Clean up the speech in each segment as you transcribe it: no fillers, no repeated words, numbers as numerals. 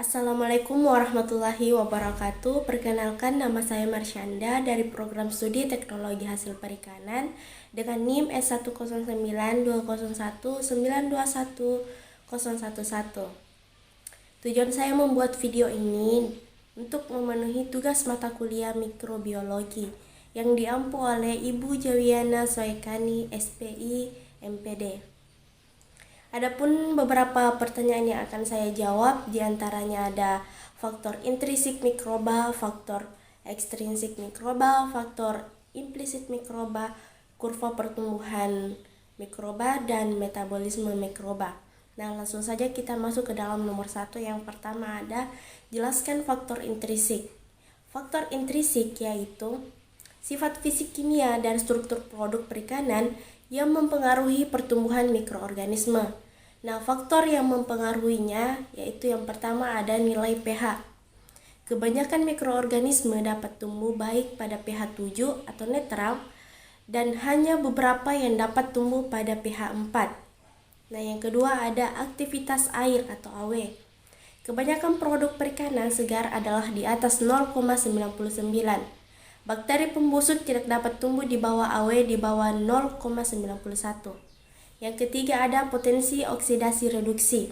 Assalamualaikum warahmatullahi wabarakatuh. Perkenalkan, nama saya Marsyanda dari program studi Teknologi Hasil Perikanan dengan NIM S109201921021011. Tujuan saya membuat video ini untuk memenuhi tugas mata kuliah mikrobiologi yang diampu oleh Ibu Jawiana Soekani, SPI, MPD. Adapun beberapa pertanyaan yang akan saya jawab, diantaranya ada faktor intrinsik mikroba, faktor ekstrinsik mikroba, faktor implisit mikroba, kurva pertumbuhan mikroba, dan metabolisme mikroba. Nah, langsung saja kita masuk ke dalam nomor 1. Yang pertama ada jelaskan faktor intrinsik. Faktor intrinsik yaitu sifat fisik kimia dan struktur produk perikanan yang mempengaruhi pertumbuhan mikroorganisme. Nah, faktor yang mempengaruhinya yaitu yang pertama ada nilai pH. Kebanyakan mikroorganisme dapat tumbuh baik pada pH 7 atau netral dan hanya beberapa yang dapat tumbuh pada pH 4. Nah, yang kedua ada aktivitas air atau AW. Kebanyakan produk perikanan segar adalah di atas 0,99. Bakteri pembusuk tidak dapat tumbuh di bawah AW di bawah 0,91. Yang ketiga ada potensi oksidasi reduksi.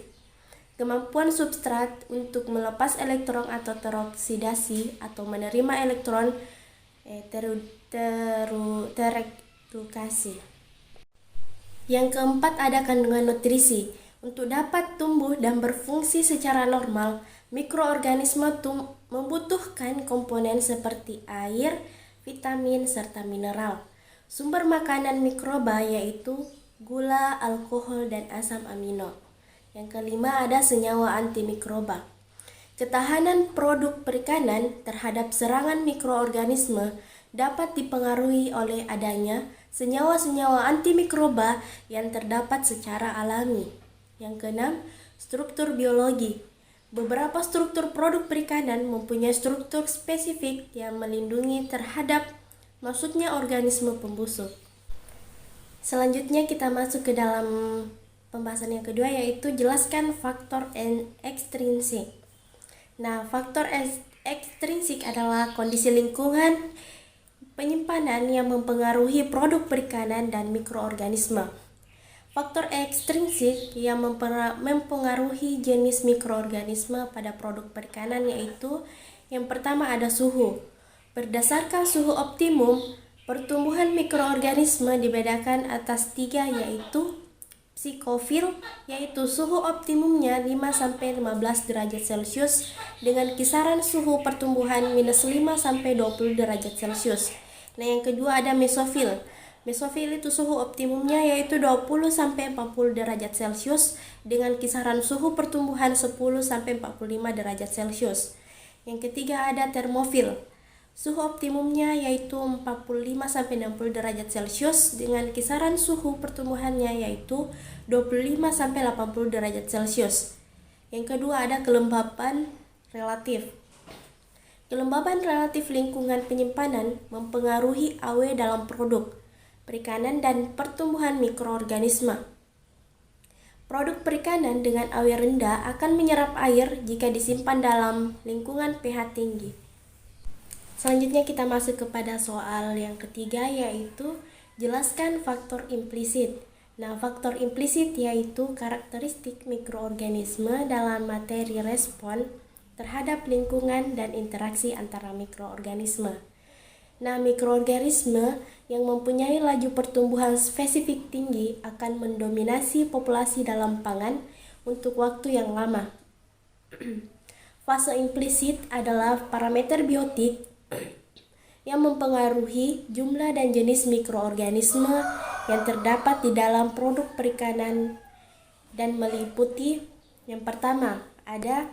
Kemampuan substrat untuk melepas elektron atau teroksidasi atau menerima elektron teredukasi. Yang keempat ada kandungan nutrisi. Untuk dapat tumbuh dan berfungsi secara normal, mikroorganisme membutuhkan komponen seperti air, vitamin, serta mineral. Sumber makanan mikroba yaitu gula, alkohol, dan asam amino. Yang kelima ada senyawa antimikroba. Ketahanan produk perikanan terhadap serangan mikroorganisme dapat dipengaruhi oleh adanya senyawa-senyawa antimikroba yang terdapat secara alami. Yang keenam, struktur biologi. Beberapa struktur produk perikanan mempunyai struktur spesifik yang melindungi terhadap masuknya organisme pembusuk. Selanjutnya kita masuk ke dalam pembahasan yang kedua yaitu jelaskan faktor ekstrinsik. Nah, faktor ekstrinsik adalah kondisi lingkungan penyimpanan yang mempengaruhi produk perikanan dan mikroorganisme. Faktor ekstrinsik yang mempengaruhi jenis mikroorganisme pada produk perikanan yaitu yang pertama ada suhu. Berdasarkan suhu optimum, pertumbuhan mikroorganisme dibedakan atas 3 yaitu psikofil, yaitu suhu optimumnya 5-15 derajat Celcius dengan kisaran suhu pertumbuhan -5-20 derajat Celcius. Nah, yang kedua ada mesofil. Mesofil itu suhu optimumnya yaitu 20-40 derajat Celcius dengan kisaran suhu pertumbuhan 10-45 derajat Celcius. Yang ketiga ada termofil. Suhu optimumnya yaitu 45-60 derajat Celcius dengan kisaran suhu pertumbuhannya yaitu 25-80 derajat Celcius. Yang kedua ada kelembaban relatif. Kelembaban relatif lingkungan penyimpanan mempengaruhi AW dalam produk perikanan dan pertumbuhan mikroorganisme. Produk perikanan dengan AW rendah akan menyerap air jika disimpan dalam lingkungan pH tinggi. Selanjutnya kita masuk kepada soal yang ketiga yaitu jelaskan faktor implisit. Nah, faktor implisit yaitu karakteristik mikroorganisme dalam materi respon terhadap lingkungan dan interaksi antara mikroorganisme. Nah, mikroorganisme yang mempunyai laju pertumbuhan spesifik tinggi akan mendominasi populasi dalam pangan untuk waktu yang lama. Fase implisit adalah parameter biotik yang mempengaruhi jumlah dan jenis mikroorganisme yang terdapat di dalam produk perikanan dan meliputi yang pertama ada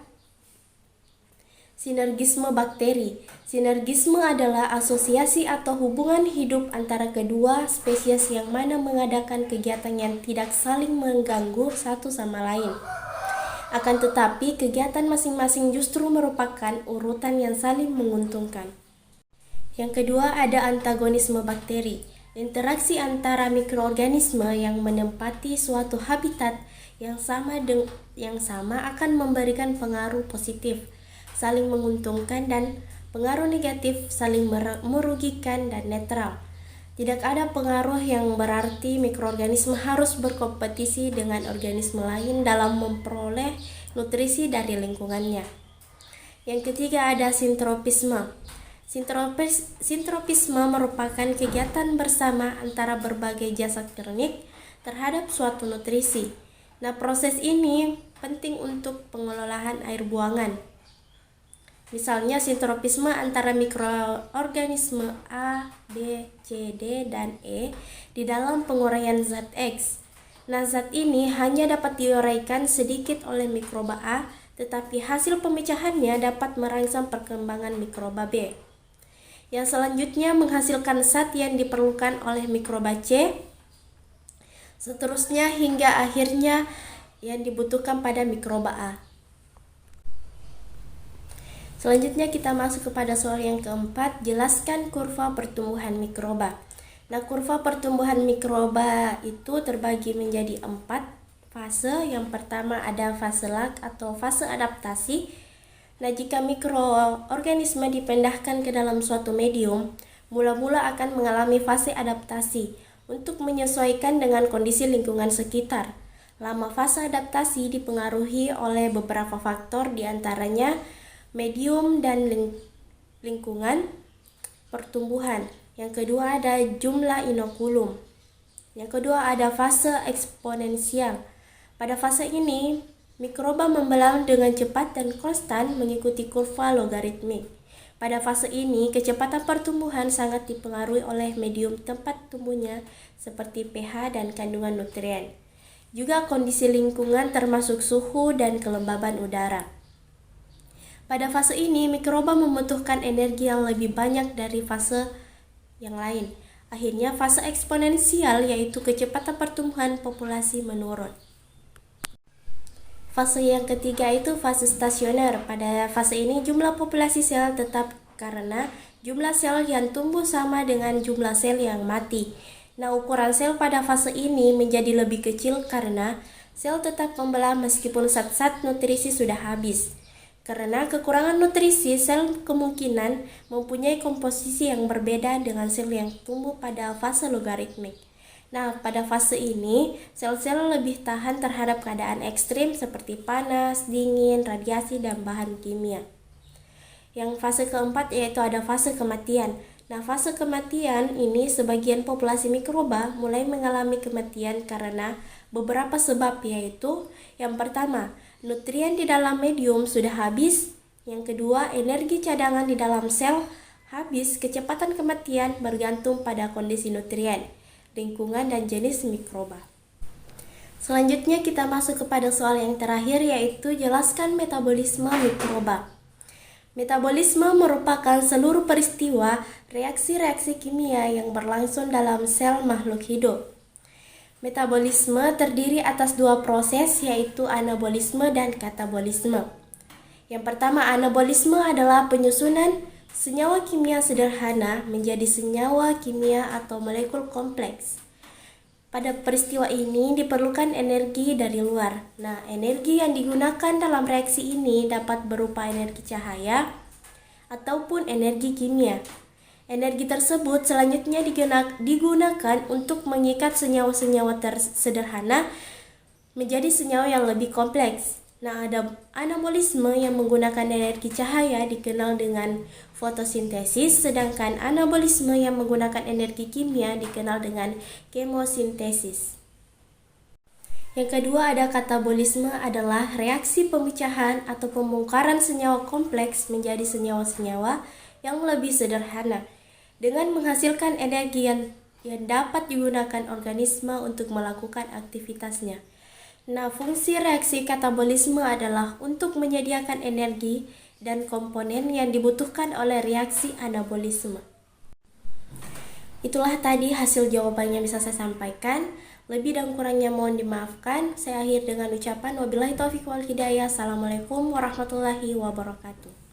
sinergisme bakteri. Sinergisme adalah asosiasi atau hubungan hidup antara kedua spesies yang mana mengadakan kegiatan yang tidak saling mengganggu satu sama lain. Akan tetapi, kegiatan masing-masing justru merupakan urutan yang saling menguntungkan. Yang kedua ada antagonisme bakteri. Interaksi antara mikroorganisme yang menempati suatu habitat yang sama akan memberikan pengaruh positif, saling menguntungkan, dan pengaruh negatif, saling merugikan dan netral. Tidak ada pengaruh yang berarti mikroorganisme harus berkompetisi dengan organisme lain dalam memperoleh nutrisi dari lingkungannya. Yang ketiga ada sintropisme. Sintropisme merupakan kegiatan bersama antara berbagai jasa teknik terhadap suatu nutrisi. Nah, proses ini penting untuk pengelolaan air buangan. Misalnya sintropisme antara mikroorganisme A, B, C, D, dan E di dalam penguraian zat X. Nah, zat ini hanya dapat diuraikan sedikit oleh mikroba A, tetapi hasil pemecahannya dapat merangsang perkembangan mikroba B. Yang selanjutnya menghasilkan zat yang diperlukan oleh mikroba C, seterusnya hingga akhirnya yang dibutuhkan pada mikroba A. Selanjutnya kita masuk kepada soal yang keempat, jelaskan kurva pertumbuhan mikroba. Nah, kurva pertumbuhan mikroba itu terbagi menjadi 4 fase. Yang pertama ada fase lag atau fase adaptasi. Nah, jika mikroorganisme dipindahkan ke dalam suatu medium, mula-mula akan mengalami fase adaptasi untuk menyesuaikan dengan kondisi lingkungan sekitar. Lama fase adaptasi dipengaruhi oleh beberapa faktor, diantaranya medium dan lingkungan pertumbuhan. Yang kedua ada jumlah inokulum. Yang kedua ada fase eksponensial. Pada fase ini, mikroba membelang dengan cepat dan konstan mengikuti kurva logaritmik. Pada fase ini, kecepatan pertumbuhan sangat dipengaruhi oleh medium tempat tumbuhnya seperti pH dan kandungan nutrien. Juga kondisi lingkungan termasuk suhu dan kelembaban udara. Pada fase ini, mikroba membutuhkan energi yang lebih banyak dari fase yang lain. Akhirnya fase eksponensial yaitu kecepatan pertumbuhan populasi menurun. Fase yang ketiga itu fase stasioner. Pada fase ini jumlah populasi sel tetap karena jumlah sel yang tumbuh sama dengan jumlah sel yang mati. Nah, ukuran sel pada fase ini menjadi lebih kecil karena sel tetap membelah meskipun zat-zat nutrisi sudah habis. Karena kekurangan nutrisi, sel kemungkinan mempunyai komposisi yang berbeda dengan sel yang tumbuh pada fase logaritmik. Nah, pada fase ini, sel-sel lebih tahan terhadap keadaan ekstrim seperti panas, dingin, radiasi, dan bahan kimia. Yang fase keempat yaitu ada fase kematian. Nah, fase kematian ini sebagian populasi mikroba mulai mengalami kematian karena beberapa sebab, yaitu yang pertama, nutrien di dalam medium sudah habis. Yang kedua, energi cadangan di dalam sel habis. Kecepatan kematian bergantung pada kondisi nutrien, lingkungan, dan jenis mikroba. Selanjutnya kita masuk kepada soal yang terakhir yaitu jelaskan metabolisme mikroba. Metabolisme merupakan seluruh peristiwa reaksi-reaksi kimia yang berlangsung dalam sel makhluk hidup. Metabolisme terdiri atas 2 proses yaitu anabolisme dan katabolisme. Yang pertama, anabolisme adalah penyusunan senyawa kimia sederhana menjadi senyawa kimia atau molekul kompleks. Pada peristiwa ini diperlukan energi dari luar. Nah, energi yang digunakan dalam reaksi ini dapat berupa energi cahaya ataupun energi kimia. Energi tersebut selanjutnya digunakan untuk mengikat senyawa-senyawa sederhana menjadi senyawa yang lebih kompleks. Nah, ada anabolisme yang menggunakan energi cahaya dikenal dengan fotosintesis, sedangkan anabolisme yang menggunakan energi kimia dikenal dengan kemosintesis. Yang kedua ada katabolisme, adalah reaksi pemecahan atau pembongkaran senyawa kompleks menjadi senyawa-senyawa yang lebih sederhana dengan menghasilkan energi yang dapat digunakan organisme untuk melakukan aktivitasnya. Nah, fungsi reaksi katabolisme adalah untuk menyediakan energi dan komponen yang dibutuhkan oleh reaksi anabolisme. Itulah tadi hasil jawaban yang bisa saya sampaikan. Lebih dan kurangnya mohon dimaafkan. Saya akhir dengan ucapan wabillahi taufiq wal hidayah. Assalamualaikum warahmatullahi wabarakatuh.